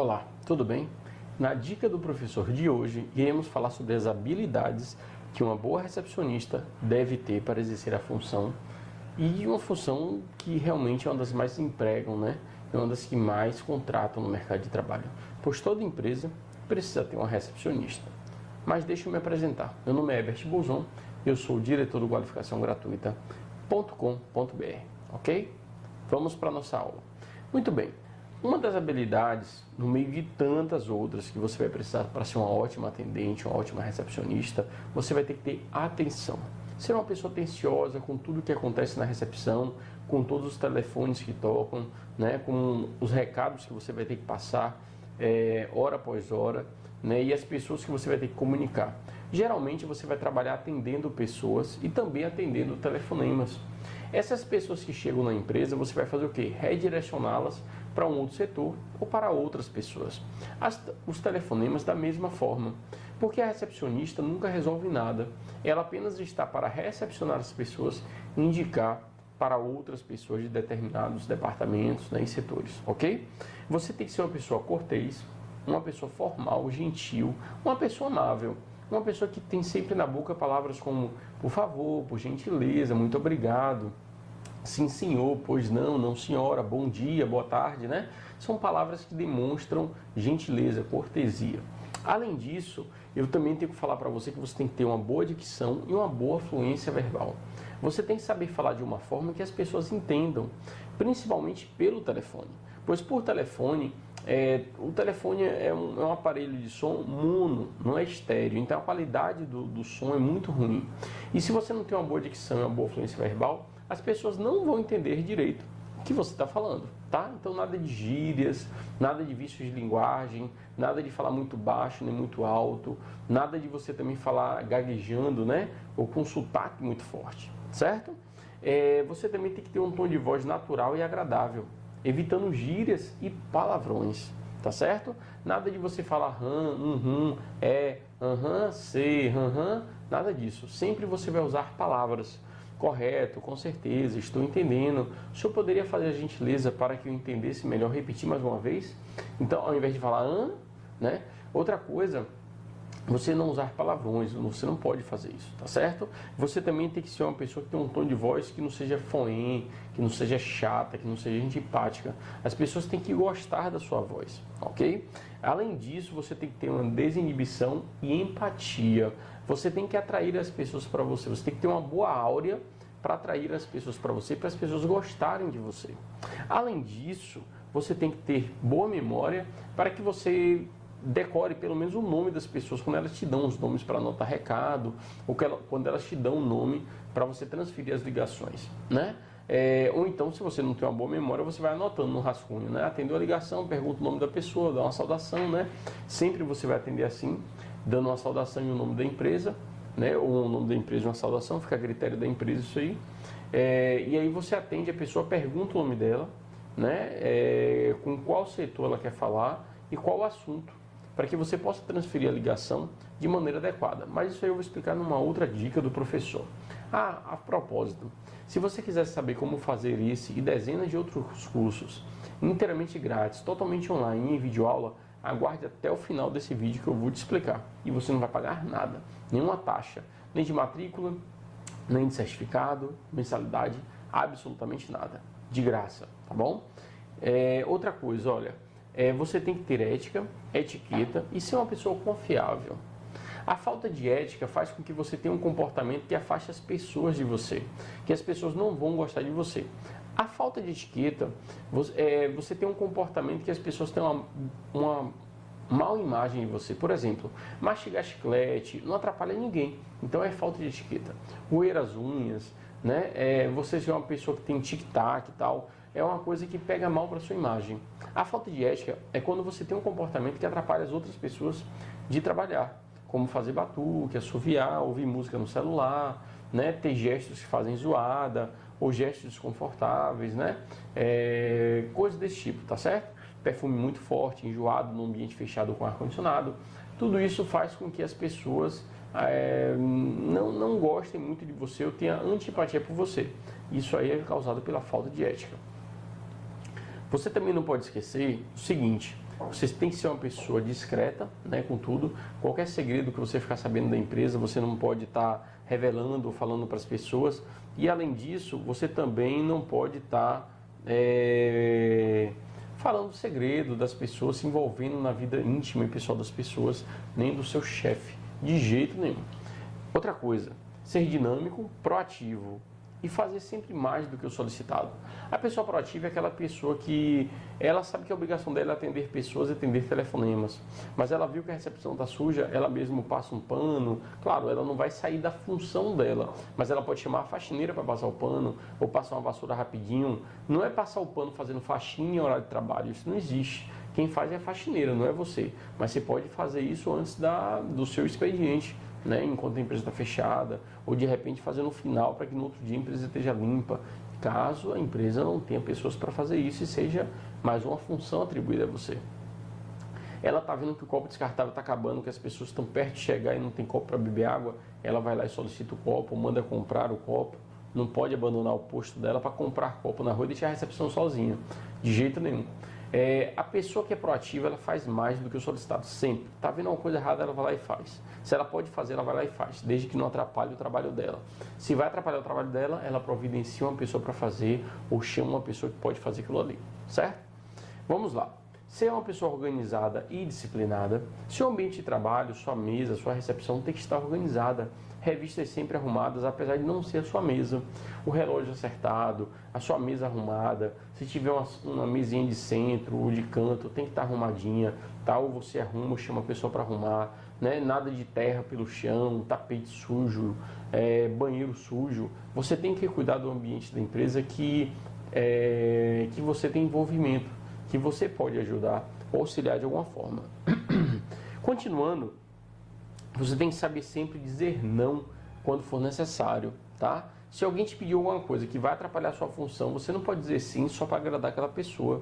Olá, tudo bem? Na dica do professor de hoje, iremos falar sobre as habilidades que uma boa recepcionista deve ter para exercer a função e uma função que realmente é uma das mais empregam, né? É uma das que mais contratam no mercado de trabalho, pois toda empresa precisa ter uma recepcionista. Mas deixa eu me apresentar. Meu nome é Herbert Bolzon, eu sou o diretor do qualificação gratuita.com.br, ok? Vamos para a nossa aula. Muito bem. Uma das habilidades, no meio de tantas outras que você vai precisar para ser uma ótima atendente, uma ótima recepcionista, você vai ter que ter atenção. Ser uma pessoa atenciosa com tudo que acontece na recepção, com todos os telefones que tocam, né, com os recados que você vai ter que passar hora após hora, né, e as pessoas que você vai ter que comunicar. Geralmente você vai trabalhar atendendo pessoas e também atendendo telefonemas. Essas pessoas que chegam na empresa, você vai fazer o quê? Redirecioná-las para um outro setor ou para outras pessoas. Os telefonemas da mesma forma, porque a recepcionista nunca resolve nada. Ela apenas está para recepcionar as pessoas e indicar para outras pessoas de determinados departamentos, né, e setores, ok? Você tem que ser uma pessoa cortês, uma pessoa formal, gentil, uma pessoa amável. Uma pessoa que tem sempre na boca palavras como por favor, por gentileza, muito obrigado, sim senhor, pois não, não senhora, bom dia, boa tarde, né? São palavras que demonstram gentileza, cortesia. Além disso, eu também tenho que falar para você que você tem que ter uma boa dicção e uma boa fluência verbal. Você tem que saber falar de uma forma que as pessoas entendam, principalmente pelo telefone. Pois por telefone, o telefone é um aparelho de som mono, não é estéreo, então a qualidade do som é muito ruim. E se você não tem uma boa dicção e uma boa fluência verbal, as pessoas não vão entender direito o que você está falando, tá? Então nada de gírias, nada de vícios de linguagem, nada de falar muito baixo nem muito alto, nada de você também falar gaguejando, né? Ou com sotaque muito forte, certo? Você também tem que ter um tom de voz natural e agradável, evitando gírias e palavrões, tá certo? Nada de você falar sei, nada disso. Sempre você vai usar palavras. Correto, com certeza, estou entendendo. O senhor poderia fazer a gentileza para que eu entendesse melhor, repetir mais uma vez? Então, ao invés de falar né? Outra coisa, você não usar palavrões, você não pode fazer isso, tá certo? Você também tem que ser uma pessoa que tem um tom de voz que não seja foém, que não seja chata, que não seja antipática. As pessoas têm que gostar da sua voz, ok? Além disso, você tem que ter uma desinibição e empatia. Você tem que atrair as pessoas para você. Você tem que ter uma boa áurea para atrair as pessoas para você, para as pessoas gostarem de você. Além disso, você tem que ter boa memória para que você decore pelo menos o nome das pessoas quando elas te dão os nomes para anotar recado, ou quando elas te dão o nome para você transferir as ligações, né? Ou então, se você não tem uma boa memória, você vai anotando no rascunho, né? Atendeu a ligação, pergunta o nome da pessoa, dá uma saudação, né? Sempre você vai atender assim, dando uma saudação e o nome da empresa, né? Ou o nome da empresa e uma saudação, fica a critério da empresa isso aí. E aí você atende, a pessoa pergunta o nome dela, né? Com qual setor ela quer falar e qual o assunto, para que você possa transferir a ligação de maneira adequada. Mas isso aí eu vou explicar numa outra dica do professor. A propósito, se você quiser saber como fazer esse e dezenas de outros cursos inteiramente grátis, totalmente online, em videoaula, aguarde até o final desse vídeo que eu vou te explicar. E você não vai pagar nada, nenhuma taxa, nem de matrícula, nem de certificado, mensalidade, absolutamente nada. De graça, tá bom? Outra coisa, olha, você tem que ter ética, etiqueta e ser uma pessoa confiável. A falta de ética faz com que você tenha um comportamento que afaste as pessoas de você, que as pessoas não vão gostar de você. A falta de etiqueta, você tem um comportamento que as pessoas têm uma mal imagem de você. Por exemplo, mastigar chiclete não atrapalha ninguém, então é falta de etiqueta. Roer as unhas, né? Você ser uma pessoa que tem tic-tac e tal, é uma coisa que pega mal para sua imagem. A falta de ética é quando você tem um comportamento que atrapalha as outras pessoas de trabalhar, como fazer batuque, assoviar, ouvir música no celular, né? Ter gestos que fazem zoada, ou gestos desconfortáveis, né? Coisas desse tipo, tá certo? Perfume muito forte, enjoado no ambiente fechado com ar-condicionado. Tudo isso faz com que as pessoas não gostem muito de você ou tenham antipatia por você. Isso aí é causado pela falta de ética. Você também não pode esquecer o seguinte: você tem que ser uma pessoa discreta, né, com tudo. Qualquer segredo que você ficar sabendo da empresa, você não pode estar revelando ou falando para as pessoas. E além disso, você também não pode estar falando segredo das pessoas, se envolvendo na vida íntima e pessoal das pessoas, nem do seu chefe, de jeito nenhum. Outra coisa, ser dinâmico, proativo e fazer sempre mais do que o solicitado. A pessoa proativa é aquela pessoa que ela sabe que a obrigação dela é atender pessoas e atender telefonemas, mas ela viu que a recepção está suja, ela mesmo passa um pano. Claro, ela não vai sair da função dela, mas ela pode chamar a faxineira para passar o pano ou passar uma vassoura rapidinho. Não é passar o pano fazendo faxina em horário de trabalho, isso não existe. Quem faz é a faxineira, não é você. Mas você pode fazer isso antes do seu expediente, né, enquanto a empresa está fechada, ou de repente fazer no final para que no outro dia a empresa esteja limpa, caso a empresa não tenha pessoas para fazer isso e seja mais uma função atribuída a você. Ela está vendo que o copo descartável está acabando, que as pessoas estão perto de chegar e não tem copo para beber água, ela vai lá e solicita o copo, manda comprar o copo. Não pode abandonar o posto dela para comprar copo na rua e deixar a recepção sozinha, de jeito nenhum. A pessoa que é proativa, ela faz mais do que o solicitado, sempre. Está vendo uma coisa errada, ela vai lá e faz. Se ela pode fazer, ela vai lá e faz, desde que não atrapalhe o trabalho dela. Se vai atrapalhar o trabalho dela, ela providencia uma pessoa para fazer ou chama uma pessoa que pode fazer aquilo ali, certo? Vamos lá. Ser uma pessoa organizada e disciplinada, seu ambiente de trabalho, sua mesa, sua recepção tem que estar organizada, revistas sempre arrumadas, apesar de não ser a sua mesa, o relógio acertado, a sua mesa arrumada, se tiver uma mesinha de centro ou de canto, tem que estar arrumadinha, tá? Ou você arruma ou chama a pessoa para arrumar, né? Nada de terra pelo chão, tapete sujo, banheiro sujo. Você tem que cuidar do ambiente da empresa que você tem envolvimento, que você pode ajudar ou auxiliar de alguma forma. Continuando, você tem que saber sempre dizer não quando for necessário, tá? Se alguém te pediu alguma coisa que vai atrapalhar a sua função, você não pode dizer sim só para agradar aquela pessoa.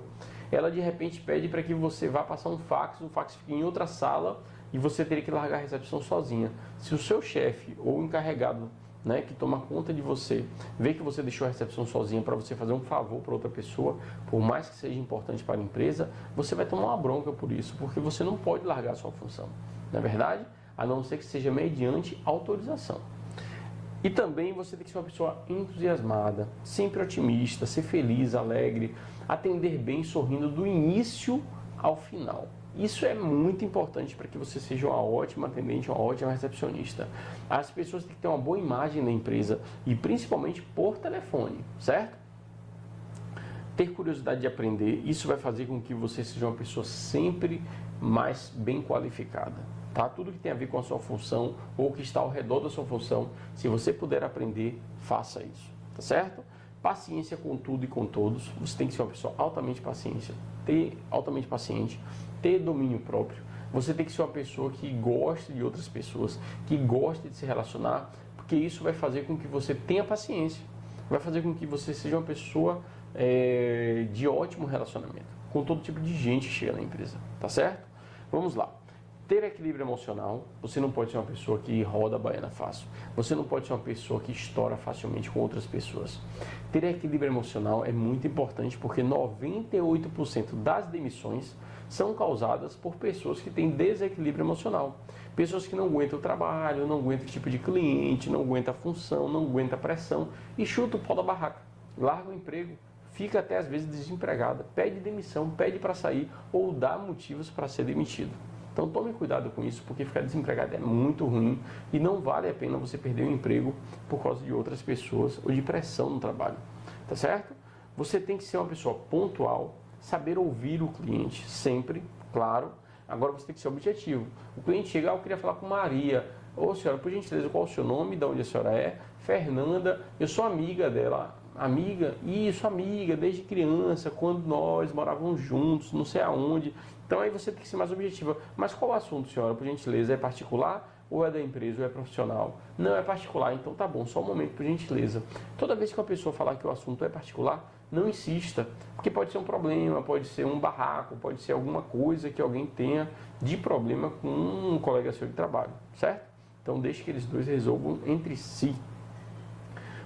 Ela de repente pede para que você vá passar um fax, o fax fica em outra sala e você teria que largar a recepção sozinha. Se o seu chefe ou o encarregado, né, que toma conta de você, vê que você deixou a recepção sozinha para você fazer um favor para outra pessoa, por mais que seja importante para a empresa, você vai tomar uma bronca por isso, porque você não pode largar a sua função, não é verdade? A não ser que seja mediante autorização. E também você tem que ser uma pessoa entusiasmada, sempre otimista, ser feliz, alegre, atender bem, sorrindo do início ao final. Isso é muito importante para que você seja uma ótima atendente, uma ótima recepcionista. As pessoas têm que ter uma boa imagem da empresa e principalmente por telefone, certo? Ter curiosidade de aprender, isso vai fazer com que você seja uma pessoa sempre mais bem qualificada. Tá? Tudo que tem a ver com a sua função ou que está ao redor da sua função, se você puder aprender, faça isso, tá certo? Paciência com tudo e com todos. Você tem que ser uma pessoa altamente paciente, ter domínio próprio. Você tem que ser uma pessoa que goste de outras pessoas, que goste de se relacionar, porque isso vai fazer com que você tenha paciência, vai fazer com que você seja uma pessoa de ótimo relacionamento com todo tipo de gente que chega na empresa, tá certo? Vamos lá. Ter equilíbrio emocional, você não pode ser uma pessoa que roda a baiana fácil. Você não pode ser uma pessoa que estoura facilmente com outras pessoas. Ter equilíbrio emocional é muito importante porque 98% das demissões são causadas por pessoas que têm desequilíbrio emocional. Pessoas que não aguentam o trabalho, não aguentam o tipo de cliente, não aguentam a função, não aguentam a pressão e chuta o pau da barraca. Larga o emprego, fica até às vezes desempregada, pede demissão, pede para sair ou dá motivos para ser demitido. Então tome cuidado com isso, porque ficar desempregado é muito ruim e não vale a pena você perder o emprego por causa de outras pessoas ou de pressão no trabalho, tá certo? Você tem que ser uma pessoa pontual, saber ouvir o cliente sempre, claro. Agora você tem que ser objetivo. O cliente chega, eu queria falar com Maria. Ô senhora, por gentileza, qual é o seu nome, de onde a senhora é? Fernanda, eu sou amiga dela. Amiga? Isso, amiga, desde criança, quando nós morávamos juntos, não sei aonde. Então aí você tem que ser mais objetiva. Mas qual o assunto, senhora, por gentileza? É particular ou é da empresa ou é profissional? Não, é particular, então tá bom, só um momento, por gentileza. Toda vez que uma pessoa falar que o assunto é particular, não insista, porque pode ser um problema, pode ser um barraco, pode ser alguma coisa que alguém tenha de problema com um colega seu de trabalho, certo? Então deixe que eles dois resolvam entre si.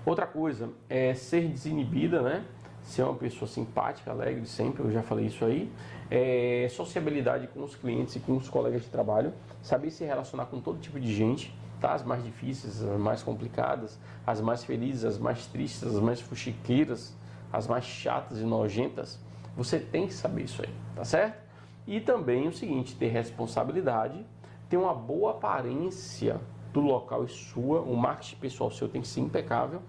Outra coisa é ser desinibida, né? ser uma pessoa simpática, alegre sempre, eu já falei isso aí. Sociabilidade com os clientes e com os colegas de trabalho, saber se relacionar com todo tipo de gente, tá? As mais difíceis, as mais complicadas, as mais felizes, as mais tristes, as mais fuxiqueiras, as mais chatas e nojentas. Você tem que saber isso aí, tá certo? E também o seguinte, ter responsabilidade, ter uma boa aparência do local e sua, o marketing pessoal seu tem que ser impecável.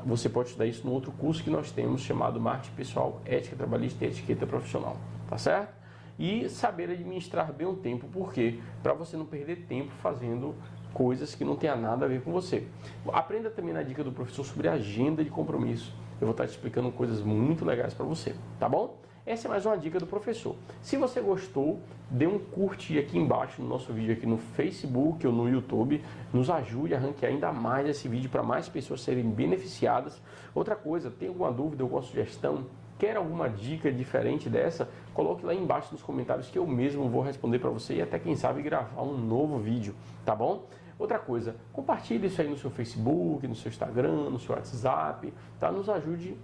Você pode estudar isso no outro curso que nós temos, chamado Marketing Pessoal, Ética Trabalhista e Etiqueta Profissional, tá certo? E saber administrar bem o tempo, por quê? Para você não perder tempo fazendo coisas que não tenham nada a ver com você. Aprenda também na dica do professor sobre agenda de compromisso. Eu vou estar te explicando coisas muito legais para você, tá bom? Essa é mais uma dica do professor. Se você gostou, dê um curtir aqui embaixo no nosso vídeo aqui no Facebook ou no YouTube. Nos ajude a ranquear ainda mais esse vídeo para mais pessoas serem beneficiadas. Outra coisa, tem alguma dúvida, alguma sugestão? Quer alguma dica diferente dessa? Coloque lá embaixo nos comentários que eu mesmo vou responder para você e até quem sabe gravar um novo vídeo, tá bom? Outra coisa, compartilhe isso aí no seu Facebook, no seu Instagram, no seu WhatsApp, tá? Nos ajude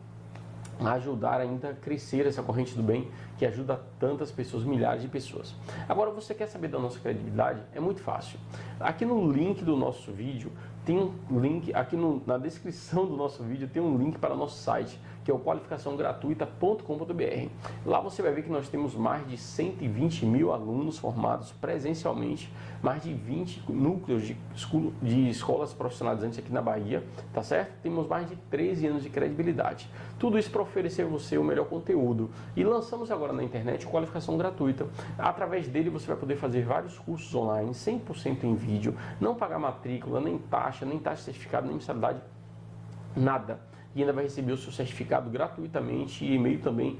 a ajudar ainda a crescer essa corrente do bem que ajuda tantas pessoas, milhares de pessoas. Agora, você quer saber da nossa credibilidade? É muito fácil. Aqui no link do nosso vídeo, tem um link, aqui na descrição do nosso vídeo tem um link para o nosso site, que é o qualificaçãogratuita.com.br. Lá você vai ver que nós temos mais de 120 mil alunos formados presencialmente, mais de 20 núcleos de escolas profissionalizantes aqui na Bahia, tá certo? Temos mais de 13 anos de credibilidade. Tudo isso para oferecer a você o melhor conteúdo. E lançamos agora na internet o Qualificação Gratuita. Através dele você vai poder fazer vários cursos online, 100% em vídeo, não pagar matrícula, nem taxa certificado, nem mensalidade, nada. E ainda vai receber o seu certificado gratuitamente e e-mail também,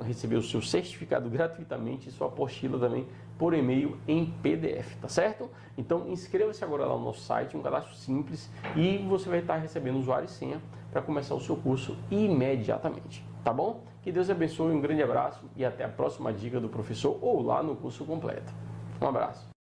receber o seu certificado gratuitamente e sua apostila também por e-mail em PDF, tá certo? Então inscreva-se agora lá no nosso site, um cadastro simples e você vai estar recebendo usuário e senha para começar o seu curso imediatamente, tá bom? Que Deus abençoe, um grande abraço e até a próxima dica do professor ou lá no curso completo. Um abraço.